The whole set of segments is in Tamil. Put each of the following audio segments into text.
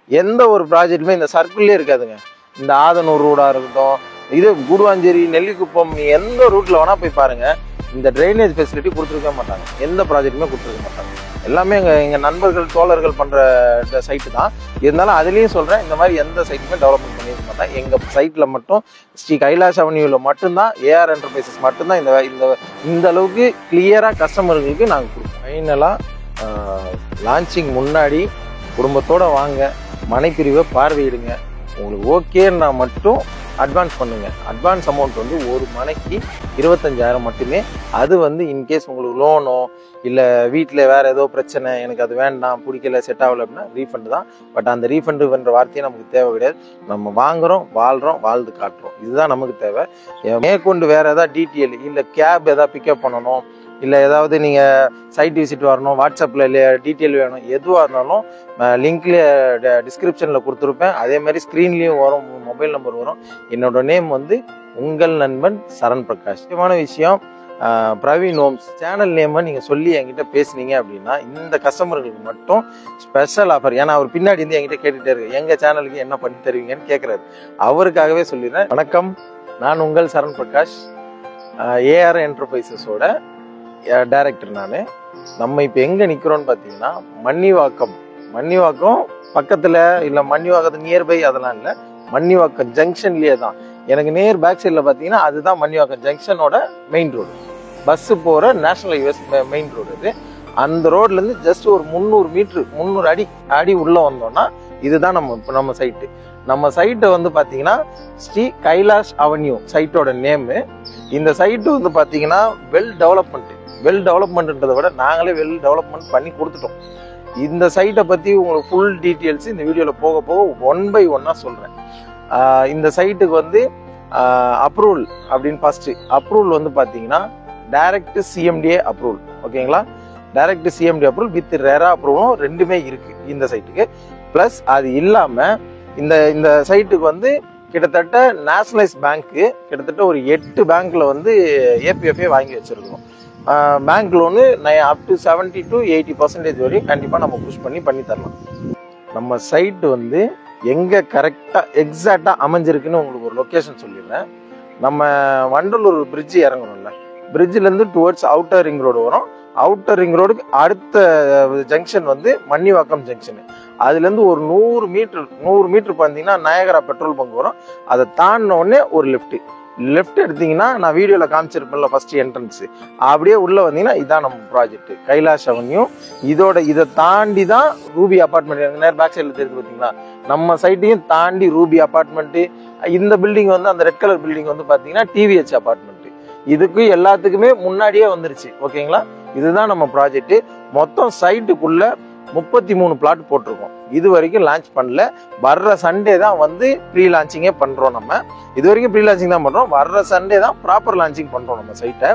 எந்த ஒரு ப்ராஜெக்ட்டுமே இந்த சர்க்கிள்லேயே இருக்காதுங்க. இந்த ஆதனூர் ரோடாக இருக்கட்டும், இது கூடுவாஞ்சேரி, நெல்லிக்குப்பம், எந்த ரூட்டில் வேணால் போய் பாருங்கள், இந்த ட்ரைனேஜ் ஃபெசிலிட்டி கொடுத்துருக்க மாட்டாங்க. எந்த ப்ராஜெக்ட்டுமே கொடுத்துருக்க மாட்டாங்க. எல்லாமே எங்கள் நண்பர்கள் தோழர்கள் பண்ணுற சைட்டு தான். இருந்தாலும் அதுலேயும் சொல்கிறேன், இந்த மாதிரி எந்த சைட்டுமே டெவலப்மெண்ட் பண்ணியிருக்க மாட்டாங்க. எங்கள் சைட்டில் மட்டும் ஸ்ரீ கைலாஷ் அவென்யூவில் மட்டும்தான், ஏஆர் என்டர்பிரைசஸ் மட்டும்தான் இந்த அளவுக்கு கிளியராக கஸ்டமர்களுக்கு நாங்கள் கொடுப்போம். ஃபைனலாக லான்ச்சிங் முன்னாடி குடும்பத்தோடு வாங்க, மனைப்பிரிவை பார்வையிடுங்க. உங்களுக்கு ஓகேன்னா மட்டும் அட்வான்ஸ் பண்ணுங்க. அட்வான்ஸ் அமௌண்ட் வந்து ஒரு மனைக்கு 25,000 மட்டுமே. அது வந்து இன்கேஸ் உங்களுக்கு லோனோ இல்லை வீட்டில் வேறு ஏதோ பிரச்சனை, எனக்கு அது வேண்டாம், பிடிக்கல, செட் ஆகலை அப்படின்னா ரீஃபண்டு தான். பட் அந்த ரீஃபண்டுன்ற வார்த்தையே நமக்கு தேவை கிடையாது. நம்ம வாங்குகிறோம், வாழ்கிறோம், வாழ்ந்து காட்டுறோம், இதுதான் நமக்கு தேவை. மேற்கொண்டு வேறு ஏதாவது டீட்டெயில் இல்லை கேப் எதாவது பிக்கப் பண்ணணும், இல்லை ஏதாவது நீங்கள் சைட் விசிட் வரணும், வாட்ஸ்அப்பில் இல்லை டீட்டெயில் வேணும், எதுவாக இருந்தாலும் லிங்க்லேயே டிஸ்கிரிப்ஷனில் கொடுத்துருப்பேன். அதேமாதிரி ஸ்க்ரீன்லேயும் வரும், மொபைல் நம்பர் வரும். என்னோட நேம் வந்து உங்கள் நண்பன் சரண் பிரகாஷ். முக்கியமான விஷயம், பிரவீன் ஹோம்ஸ் சேனல் நேமை நீங்கள் சொல்லி என்கிட்ட பேசுனீங்க அப்படின்னா இந்த கஸ்டமர்களுக்கு மட்டும் ஸ்பெஷல் ஆஃபர். ஏன்னா அவர் பின்னாடி வந்து என்கிட்ட கேட்டுகிட்டே இருக்கு, எங்கள் சேனலுக்கு என்ன பண்ணி தருவீங்கன்னு கேட்குறாரு. அவருக்காகவே சொல்லிடுறேன். வணக்கம், நான் உங்கள் சரண் பிரகாஷ், ஏஆர் என்டர்பிரைசஸோட டைரக்டர் நான். நம்ம இப்போ எங்கே நிற்கிறோன்னு பார்த்தீங்கன்னா மன்னிவாக்கம் பக்கத்தில், இல்லை மன்னிவாக்கத்துக்கு நியர்பை அதெல்லாம் இல்லை, மன்னிவாக்கம் ஜங்ஷன்லேயே தான். எனக்கு நேர் பேக் சைடில் பார்த்தீங்கன்னா அதுதான் மன்னிவாக்கம் ஜங்ஷனோட மெயின் ரோடு. பஸ்ஸு போகிற நேஷனல் ஹைவேஸ் மெயின் ரோடு இது. அந்த ரோட்லேருந்து ஜஸ்ட் ஒரு 300 அடி உள்ளே வந்தோம்னா இதுதான் நம்ம சைட்டு. நம்ம சைட்டை வந்து பார்த்தீங்கன்னா ஸ்ரீ கைலாஷ் அவென்யூ சைட்டோட நேமு. இந்த சைட்டு வந்து பார்த்தீங்கன்னா வெல் டெவலப்மெண்ட்ன்றதை விட நாங்களே வெல் டெவலப்மெண்ட் பண்ணி கொடுத்துட்டோம். இந்த சைட்டை பற்றி உங்களுக்கு ஃபுல் டீட்டெயில்ஸ் இந்த வீடியோவில் போக 1 by 1 சொல்கிறேன். இந்த சைட்டுக்கு வந்து அப்ரூவல் அப்படின்னு ஃபஸ்ட்டு அப்ரூவல் வந்து பார்த்தீங்கன்னா டைரக்ட் சிஎம்டிஏ அப்ரூவல். ஓகேங்களா, direct CMD approval with RERA அப்ரூவலும் ரெண்டுமே இருக்குது இந்த சைட்டுக்கு. ப்ளஸ் அது இல்லாமல் இந்த சைட்டுக்கு வந்து கிட்டத்தட்ட நேஷனலைஸ் பேங்க்கு கிட்டத்தட்ட ஒரு 8 பேங்க்கில் வந்து ஏபிஎஃப்ஏ வாங்கி வச்சுருக்கோம். Bank loan up to 70 to 80% வரையும் கண்டிப்பாக நம்ம புஷ் பண்ணி தரலாம். நம்ம சைட்டு வந்து எங்கே கரெக்டாக எக்ஸாக்டாக அமைஞ்சிருக்குன்னு உங்களுக்கு ஒரு லொக்கேஷன் சொல்லிடுறேன். நம்ம வண்டலூர் பிரிட்ஜு இறங்குறோம்ல, பிரிட்ஜிலேருந்து டுவர்ட்ஸ் அவுட்டர் ரிங் ரோடு வரும். அவுட்டர் ரிங் ரோடுக்கு அடுத்த ஜங்ஷன் வந்து மன்னிவாக்கம் ஜங்ஷனு. அதுலேருந்து ஒரு 100 மீட்டர் பார்த்தீங்கன்னா நயகரா பெட்ரோல் பங்க் வரும். அதை தாண்டின உடனே ஒரு லெஃப்ட் எடுத்தீங்கன்னா நான் வீடியோவில் காமிச்சிருப்பேன்ல ஃபர்ஸ்ட் என்ட்ரன்ஸு, அப்படியே உள்ளே வந்தீங்கன்னா இதான் நம்ம ப்ராஜெக்ட் கைலாஷ் அவென்யூ. இதை தாண்டி தான் ரூபி அப்பார்ட்மெண்ட் நேர் பேக் சைடில் தெரிஞ்சு பார்த்தீங்களா, நம்ம சைட்டையும் தாண்டி ரூபி அப்பார்ட்மெண்ட்டு. இந்த பில்டிங் வந்து அந்த ரெட் கலர் பில்டிங் வந்து பார்த்தீங்கன்னா டிவிஹெச் அப்பார்ட்மெண்ட்டு. இதுக்கு எல்லாத்துக்குமே முன்னாடியே வந்துருச்சு. ஓகேங்களா, இதுதான் நம்ம ப்ராஜெக்ட். மொத்தம் சைட்டுக்குள்ள 33 பிளாட் போட்டிருக்கோம். இது வரைக்கும் லான்ச் பண்ணல. வர்ற சண்டே தான் வந்து ப்ரீ லான்ச்சிங்கே பண்ணுறோம். நம்ம இது வரைக்கும் ப்ரீ லான்ச்சிங் தான் பண்ணுறோம். வர்ற சண்டே தான் ப்ராப்பர் லான்ச்சிங் பண்ணுறோம் நம்ம சைட்டை.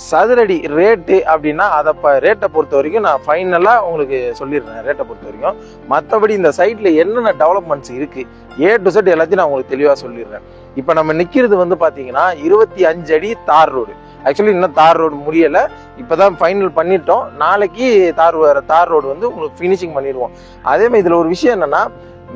சதுரடி ரேட்டு அப்படின்னா அதை ரேட்டை பொறுத்த வரைக்கும் நான் ஃபைனலாக உங்களுக்கு சொல்லிடுறேன். ரேட்டை பொறுத்த வரைக்கும் மற்றபடி இந்த சைட்டில் என்னென்ன டெவலப்மெண்ட்ஸ் இருக்குது A to Z எல்லாத்தையும் நான் உங்களுக்கு தெளிவாக சொல்லிடுறேன். இப்போ நம்ம நிற்கிறது வந்து பார்த்தீங்கன்னா 25 அடி தார் ரோடு. ஆக்சுவலி இன்னும் தார் ரோடு முடியலை, இப்போ தான் ஃபைனல் பண்ணிட்டோம். நாளைக்கு தார் ரோடு வந்து உங்களுக்கு ஃபினிஷிங் பண்ணிடுவோம். அதே மாதிரி இதில் ஒரு விஷயம் என்னென்னா,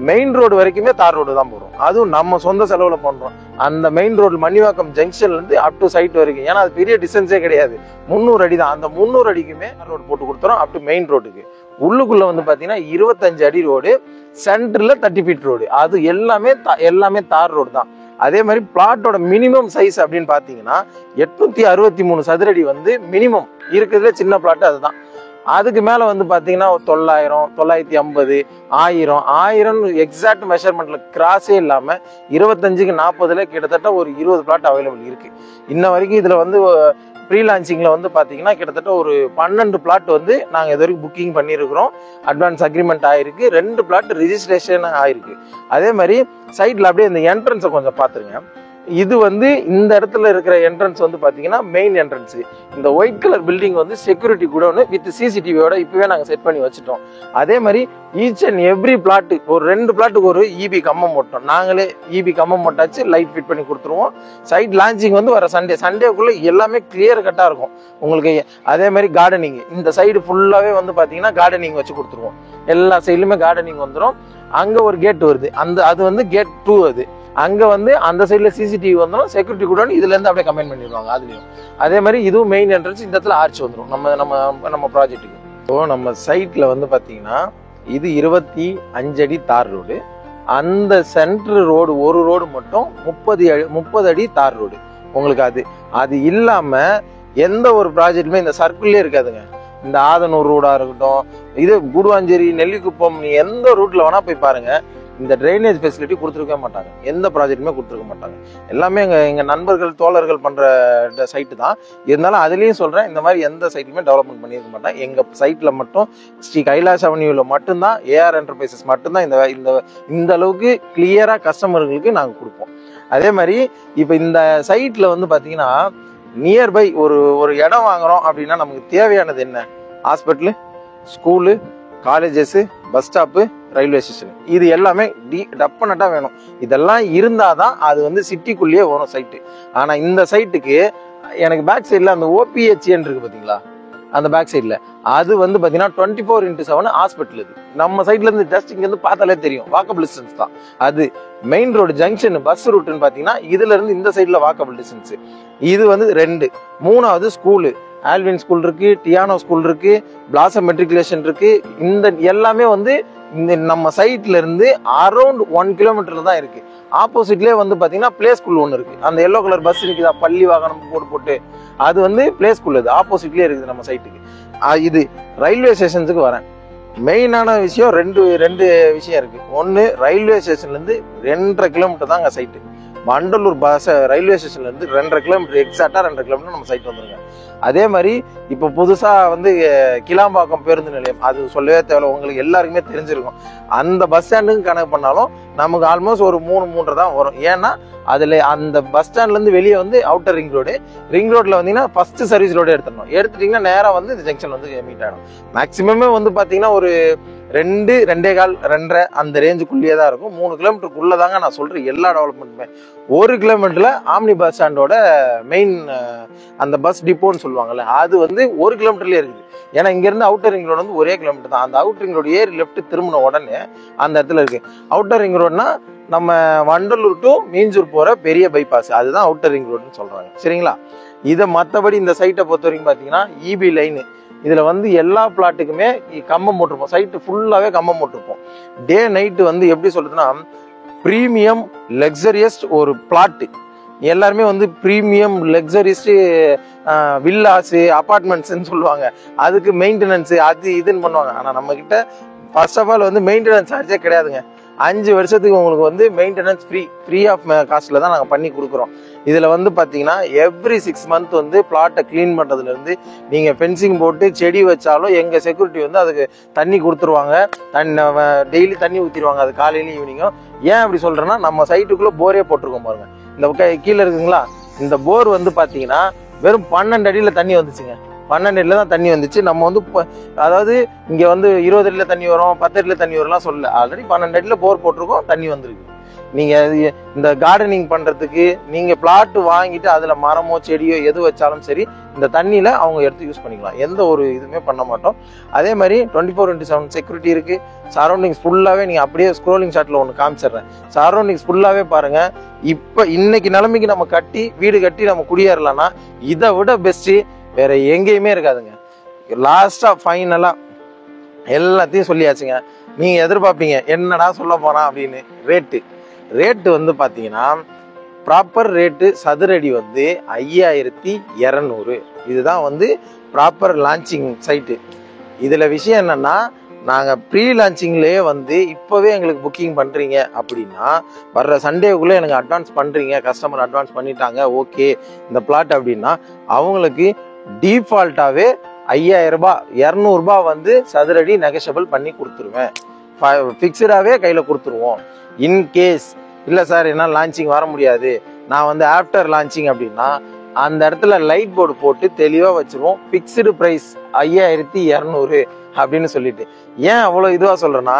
மெயின் ரோடு வரைக்குமே தார் ரோடு தான் போகிறோம். அதுவும் நம்ம சொந்த செலவில் பண்ணுறோம். அந்த மெயின் ரோடு மன்னிவாக்கம் ஜங்ஷன்லேருந்து அப் டு சைட் வரைக்கும், ஏன்னா அது பெரிய டிஸ்டன்ஸே கிடையாது, 300 அடி தான். அந்த 300 அடிக்குமே தார் ரோடு போட்டு கொடுத்துறோம் அப் டு மெயின் ரோடுக்கு. உள்ளுக்குள்ளே வந்து பார்த்தீங்கன்னா 25 அடி ரோடு, சென்டரில் 30 feet ரோடு. அது எல்லாமே தார் ரோடு தான். அதே மாதிரி பிளாட்டோட மினிமம் சைஸ் அப்படின்னு பார்த்தீங்கன்னா 863 சதுரடி வந்து மினிமம் இருக்கிறதுல சின்ன பிளாட்டு அதுதான். அதுக்கு மேலே வந்து பார்த்தீங்கன்னா 900, 950, 1000 எக்ஸாக்ட் மெஷர்மெண்ட்டில் கிராஸே இல்லாமல் 25க்கு 40 கிட்டத்தட்ட ஒரு 20 பிளாட் அவைலபிள் இருக்குது. இன்ன வரைக்கும் இதில் வந்து ப்ரீ லான்ச்சிங்கில் வந்து பார்த்தீங்கன்னா கிட்டத்தட்ட ஒரு 12 பிளாட் வந்து நாங்கள் இது வரைக்கும் புக்கிங் பண்ணியிருக்கிறோம். அட்வான்ஸ் அக்ரிமெண்ட் ஆகிருக்கு. 2 பிளாட் ரிஜிஸ்ட்ரேஷன் ஆகிருக்கு. அதே மாதிரி சைட்டில் அப்படியே இந்த என்ட்ரன்ஸை கொஞ்சம் பார்த்துருங்க. இது வந்து இந்த இடத்துல இருக்கிற என்ட்ரன்ஸ் வந்து பாத்தீங்கன்னா மெயின் என்ட்ரன்ஸ். இந்த ஒயிட் கலர் பில்டிங் வந்து செக்யூரிட்டி கூட வித் சிசிடிவியோட இப்பவே நாங்க செட் பண்ணி வச்சுட்டோம். அதே மாதிரி ஈச் அண்ட் எவ்ரி பிளாட் ஒரு 2 பிளாட்டுக்கு ஒரு இபி கம்பம் போட்டோம். நாங்களே இபி கம்பம் போட்டாச்சு, லைட் ஃபிட் பண்ணி கொடுத்துருவோம். சைட் லான்ச்சிங் வந்து வர சண்டேக்குள்ள எல்லாமே கிளியர் கட்டா இருக்கும் உங்களுக்கு. அதே மாதிரி கார்டனிங் இந்த சைடு ஃபுல்லாவே வந்து பாத்தீங்கன்னா கார்டனிங் வச்சு கொடுத்துருவோம். எல்லா சைடுலுமே கார்டனிங் வந்துடும். அங்க ஒரு கேட் வருது, அது வந்து கேட் 2. அது அங்க வந்து அந்த சைடுல சிசிடிவி வந்துடும், செக்யூரிட்டி கூட இதுல இருந்து அப்படியே கம்பைன் பண்ணிடுவாங்க அதுலயும். அதே மாதிரி இதுவும் மெயின் என்ட்ரன்ஸ். இந்த இடத்துல ஆர்ச் வந்துடும் நம்ம ப்ராஜெக்ட்டுக்கு. ஸோ நம்ம சைட்ல வந்து பாத்தீங்கன்னா இது 25 அடி தார் ரோடு. அந்த சென்ட்ரு ரோடு ஒரு ரோடு மட்டும் 30 அடி தார் ரோடு உங்களுக்கு. அது இல்லாம எந்த ஒரு ப்ராஜெக்ட்டுமே இந்த சர்க்கிள்லயே இருக்காதுங்க. இந்த ஆதனூர் ரோடா இருக்கட்டும், இது கூடுவாஞ்சேரி, நெல்லிக்குப்பம், நீ எந்த ரூட்ல வேணா போய் பாருங்க, இந்த டிரைனேஜ் ஃபெசிலிட்டி கொடுத்துருக்கவே மாட்டாங்க. எந்த ப்ராஜெக்ட்டுமே கொடுத்துருக்க மாட்டாங்க. எல்லாமே எங்க நண்பர்கள் தோழர்கள் பண்ற சைட்டு தான். இருந்தாலும் அதுலயும் சொல்றேன், இந்த மாதிரி எந்த சைட்லுமே டெவலப்மெண்ட் பண்ணியிருக்க மாட்டாங்க. எங்க சைட்ல மட்டும் ஸ்ரீ கைலாஷ் அவென்யூல மட்டும்தான் ஏஆர் என்டர்பிரைசஸ் மட்டும்தான் இந்த அளவுக்கு கிளியரா கஸ்டமர்களுக்கு நாங்க கொடுப்போம். அதே மாதிரி இப்ப இந்த சைட்ல வந்து பாத்தீங்கன்னா நியர்பை ஒரு இடம் வாங்குறோம் அப்படின்னா நமக்கு தேவையானது என்ன? Hospital, school, colleges, bus stop, railway station, இது எல்லாமே டெஃபினட்டா வேணும். இதெல்லாம் இருந்தாதான் அது வந்து சிட்டிக்குள்ளேயே வரும் சைட்டு. ஆனா இந்த சைட்டுக்கு எனக்கு பேக் சைட்ல அந்த ஓபிஹெச்என் இருக்கு பாத்தீங்களா, அந்த பேக் சைட்ல அது வந்து பாத்தீங்கன்னா 24x7 ஹாஸ்பிட்டல். இது நம்ம சைட்ல இருந்து ஜஸ்ட் இங்க இருந்து பார்த்தாலே தெரியும், வாக்கபிள் டிஸ்டன்ஸ் தான். அது மெயின் ரோடு ஜங்ஷன் பஸ் ரூட்னு பாத்தீங்கன்னா இதுல இருந்து இந்த சைட்ல வாக்கபிள் டிஸ்டன்ஸ். இது வந்து 2. 3வது ஸ்கூலு, ஆல்வின் ஸ்கூல் இருக்கு, டியானோ ஸ்கூல் இருக்கு, பிளாசம் மெட்ரிகுலேஷன் இருக்கு. இந்த எல்லாமே வந்து இந்த நம்ம சைட்ல இருந்து அரௌண்ட் 1 கிலோமீட்டர்ல தான் இருக்கு. ஆப்போசிட்லயே வந்து பாத்தீங்கன்னா பிளே ஸ்கூல் ஒன்று இருக்கு. அந்த எல்லோ கலர் பஸ் இருக்குதா, பள்ளி வாகனம் போட்டு அது வந்து பிளே ஸ்கூல். அது ஆப்போசிட்லயே இருக்குது நம்ம சைட்டுக்கு. இது ரயில்வே ஸ்டேஷன்ஸுக்கு வரேன். மெயினான விஷயம் ரெண்டு விஷயம் இருக்கு. ஒன்னு, ரயில்வே ஸ்டேஷன்ல இருந்து 2.5 கிலோமீட்டர் தான் அங்க சைட்டு. வண்டலூர் பஸ் ரயில்வே ஸ்டேஷன்ல இருந்து 2.5 கிலோமீட்டர், எக்ஸாக்டா 2.5 கிலோமீட்டர் நம்ம சைட் வந்துருங்க. அதே மாதிரி இப்ப புதுசா வந்து கிளாம்பாக்கம் பேருந்து நிலையம், அது சொல்லவே தேவையில்ல, உங்களுக்கு எல்லாருக்குமே தெரிஞ்சிருக்கும். அந்த பஸ் ஸ்டாண்டுக்கு கணக்கு பண்ணாலும் நமக்கு ஆல்மோஸ்ட் ஒரு 3.5 தான் வரும். ஏன்னா அதுல அந்த பஸ் ஸ்டாண்ட்ல இருந்து வெளியே வந்து அவுட்டர் ரிங் ரோட்ல வந்தீங்கன்னா ஃபர்ஸ்ட் சர்வீஸ் ரோடு எடுத்துட்டீங்கன்னா நேரா வந்து இந்த ஜங்ஷன் வந்து மீட் ஆயிடும். மேக்சிமமே வந்து பாத்தீங்கன்னா ஒரு 2, 2.25, 2.5 அந்த ரேஞ்சுக்குள்ளேயே தான் இருக்கும். 3 கிலோமீட்டருக்குள்ளதாங்க நான் சொல்றேன் எல்லா டெவலப்மெண்ட்டுமே. 1 கிலோமீட்டர்ல ஆம்னி பஸ் ஸ்டாண்டோட மெயின் அந்த பஸ் டிப்போன்னு சொல்லுவாங்கல்ல, அது வந்து 1 கிலோமீட்டர்லயே இருக்குது. ஏன்னா இங்க இருந்து அவுட்டர் ரிங் ரோடு வந்து 1 கிலோமீட்டர் தான். அந்த அவுட்டர் ரிங் ரோடு ஏறி லெஃப்ட் திரும்பின உடனே அந்த இடத்துல இருக்கு. அவுட்டர் ரிங் ரோடுனா நம்ம வண்டலூர் டு மீஞ்சூர் போற பெரிய பைபாஸ், அதுதான் அவுட்டர் ரிங் ரோடுன்னு சொல்றாங்க. சரிங்களா? இதை மற்றபடி இந்த சைட்டை பொறுத்த வரைக்கும் பாத்தீங்கன்னா இபி லைன், இதுல வந்து எல்லா பிளாட்டுக்குமே கம்பம் போட்டிருப்போம். சைட்டு ஃபுல்லாவே கம்பம் போட்டிருப்போம். டே நைட்டு வந்து எப்படி சொல்றதுன்னா பிரீமியம் லக்ஸரியஸ் ஒரு பிளாட். எல்லாருமே வந்து பிரீமியம் லக்ஸரியஸ் வில்லாஸ், அபார்ட்மெண்ட்ஸ்ன்னு சொல்லுவாங்க. அதுக்கு மெயின்டெனன்ஸ் அது இதுன்னு பண்ணுவாங்க. ஆனா நம்ம கிட்ட ஃபர்ஸ்ட் ஆஃப் ஆல் வந்து மெயின்டெனன்ஸ் சார்ஜே கிடையாதுங்க. 5 வருஷத்துக்கு உங்களுக்கு வந்து மெயின்டெனன்ஸ் ஃப்ரீ ஆஃப் காஸ்ட்ல தான் நாங்கள் பண்ணி கொடுக்குறோம். இதுல வந்து பாத்தீங்கன்னா எவ்ரி 6 மந்த் வந்து பிளாட்டை கிளீன் பண்றதுல இருந்து நீங்க ஃபென்சிங் போட்டு செடி வச்சாலும் எங்க செக்யூரிட்டி வந்து அதுக்கு தண்ணி கொடுத்துருவாங்க. டெய்லி தண்ணி ஊத்திடுவாங்க, அது காலையிலயும் ஈவினிங்கும். ஏன் அப்படி சொல்றேன்னா நம்ம சைட்டுக்குள்ள போரே போட்டிருக்கோம் பாருங்க. இந்த கீழே இருக்குங்களா, இந்த போர் வந்து பாத்தீங்கன்னா வெறும் 12 அடியில தண்ணி வந்துச்சுங்க. 12 அடியில தான் தண்ணி வந்துச்சு. நம்ம வந்து அதாவது இங்க வந்து 20 அடியில தண்ணி வரும், 10 அடியில தண்ணி வரும்லாம் சொல்லல. ஆல்ரெடி 12 அடியில போர் போட்டிருக்கோம், தண்ணி வந்திருக்கு. நீங்க இந்த கார்டனிங் பண்றதுக்கு நீங்க பிளாட் வாங்கிட்டு அதுல மரமோ செடியோ எது வச்சாலும் சரி, இந்த தண்ணியில அவங்க எடுத்து யூஸ் பண்ணிக்கலாம். எந்த ஒரு இதுவுமே பண்ண மாட்டோம். அதே மாதிரி 24x7 செக்யூரிட்டி இருக்கு. சரௌண்டிங்ஸ் ஃபுல்லாவே நீங்க அப்படியே ஸ்க்ரோலிங் ஷாட்ல ஒன்று காமிச்சிடுறேன். சரௌண்டிங்ஸ் ஃபுல்லாவே பாருங்க. இப்ப இன்னைக்கு நிலைமைக்கு நம்ம வீடு கட்டி நம்ம குடியேறலாம்னா இதை விட பெஸ்ட் வேற எங்கேயுமே இருக்காதுங்க. லாஸ்டா ஃபைனலா எல்லாத்தையும் சொல்லியாச்சுங்க. நீங்க எதிர்பார்ப்பீங்க என்னடா சொல்ல போனா அப்படின்னு. ரேட்டு வந்து பாத்தீங்கன்னா ப்ராப்பர் ரேட்டு சதுரடி வந்து 5200. இதுதான் வந்து ப்ராப்பர் லான்ச்சிங் சைட்டு. இதுல விஷயம் என்னன்னா, நாங்க ப்ரீ லான்ச்சிங்லயே வந்து இப்பவே எங்களுக்கு புக்கிங் பண்றீங்க அப்படின்னா வர்ற சண்டேக்குள்ள எனக்கு அட்வான்ஸ் பண்றீங்க, கஸ்டமர் அட்வான்ஸ் பண்ணிட்டாங்க, ஓகே இந்த பிளாட் அப்படின்னா அவங்களுக்கு டிஃபால்ட்டாவே 5000 ரூபாய் 200 ரூபாய் வந்து சதுரடி நெகஷபிள் பண்ணி கொடுத்துருவேன். ஃபிக்ஸ்டாவே கையில கொடுத்துருவோம். இன்கேஸ் இல்ல சார் என்னால் லான்ச்சிங் வர முடியாது, நான் வந்து ஆஃப்டர் லான்ச்சிங் அப்படின்னா அந்த இடத்துல லைட் போர்டு போட்டு தெளிவாக வச்சிருவோம். ஃபிக்ஸ்டு ப்ரைஸ் 5200 அப்படின்னு சொல்லிட்டு. ஏன் அவ்வளோ இதுவாக சொல்கிறேன்னா,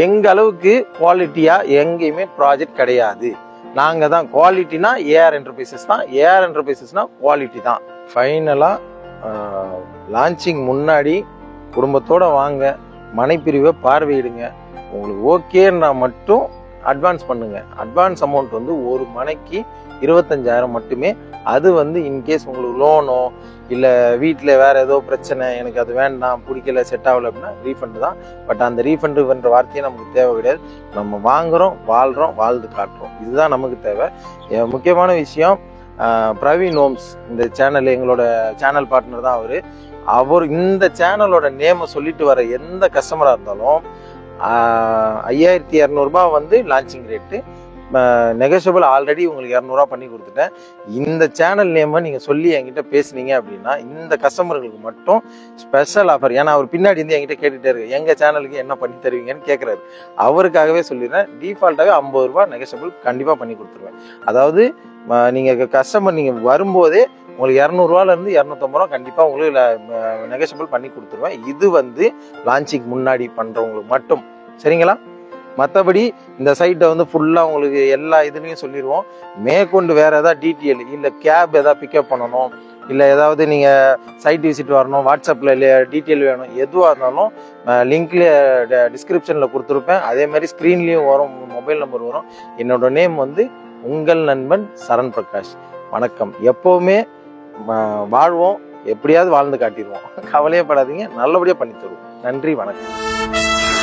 எங்கள் அளவுக்கு குவாலிட்டியாக எங்கேயுமே ப்ராஜெக்ட் கிடையாது. நாங்கள் தான் குவாலிட்டினா ஏஆர் என்டர்பிரைசஸ் தான். ஏஆர் என்டர்பிரைசஸ்னால் குவாலிட்டி தான். ஃபைனலாக லான்ச்சிங் முன்னாடி குடும்பத்தோடு வாங்க, மனைப்பிரிவை பார்வையிடுங்க. உங்களுக்கு ஓகேன்னா மட்டும் அட்வான்ஸ் பண்ணுங்க. அட்வான்ஸ் அமௌண்ட் வந்து ஒரு மனைக்கு 25,000 மட்டுமே. அது வந்து இன்கேஸ் உங்களுக்கு லோனோ இல்லை வீட்டில் வேறு ஏதோ பிரச்சனை, எனக்கு அது வேண்டாம், பிடிக்கல, செட் ஆகலை அப்படின்னா ரீஃபண்டு தான். பட் அந்த ரீஃபண்டுன்ற வார்த்தையே நமக்கு தேவை கிடையாது. நம்ம வாங்குகிறோம், வாழ்கிறோம், வாழ்ந்து காட்டுறோம். இதுதான் நமக்கு தேவை. முக்கியமான விஷயம், பிரவீன் ஹோம்ஸ் இந்த சேனல், எங்களோட சேனல் பார்ட்னர் தான் அவர் இந்த சேனலோட நேமை சொல்லிட்டு வர எந்த கஸ்டமராக இருந்தாலும் 5200 வந்து லான்ச்சிங் ரேட்டு. நெகோஷியபிள் ஆல்ரெடி உங்களுக்கு 200 பண்ணி கொடுத்துட்டேன். இந்த சேனல் நேமை நீங்கள் சொல்லி என்கிட்ட பேசுனீங்க அப்படின்னா இந்த கஸ்டமர்களுக்கு மட்டும் ஸ்பெஷல் ஆஃபர். ஏன்னா அவர் பின்னாடி இருந்து என்கிட்ட கேட்டுகிட்டே இருக்கு, எங்கள் சேனலுக்கு என்ன பண்ணி தருவீங்கன்னு கேட்குறாரு. அவருக்காகவே சொல்லிடுறேன், டிஃபால்ட்டாகவே 50 ரூபா நெகோஷியபிள் கண்டிப்பாக பண்ணி கொடுத்துருவேன். அதாவது நீங்கள் கஸ்டமர் நீங்கள் வரும்போதே உங்களுக்கு 200 250 கண்டிப்பாக உங்களுக்கு நெகோஷியபிள் பண்ணி கொடுத்துருவேன். இது வந்து லான்ச்சிங் முன்னாடி பண்ணுறவங்களுக்கு மட்டும், சரிங்களா? மற்றபடி இந்த சைட்டை வந்து ஃபுல்லாக உங்களுக்கு எல்லா இதுலேயும் சொல்லிடுவோம். மேற்கொண்டு வேறு ஏதாவது டீட்டெயில் இல்லை கேப் எதாவது பிக்கப் பண்ணணும், இல்லை ஏதாவது நீங்கள் சைட் விசிட் வரணும், வாட்ஸ்அப்பில் இல்லை டீட்டெயில் வேணும், எதுவாக இருந்தாலும் லிங்க்லேயே டிஸ்கிரிப்ஷனில் கொடுத்துருப்பேன். அதே மாதிரி ஸ்க்ரீன்லேயும் வரும், மொபைல் நம்பர் வரும். என்னோட நேம் வந்து உங்கள் நண்பன் சரண் பிரகாஷ். வணக்கம். எப்போவுமே வாழ்வோம், எப்படியாவது வாழ்ந்து காட்டிடுவோம். கவலையே படாதீங்க, நல்லபடியாக பண்ணி தருவோம். நன்றி, வணக்கம்.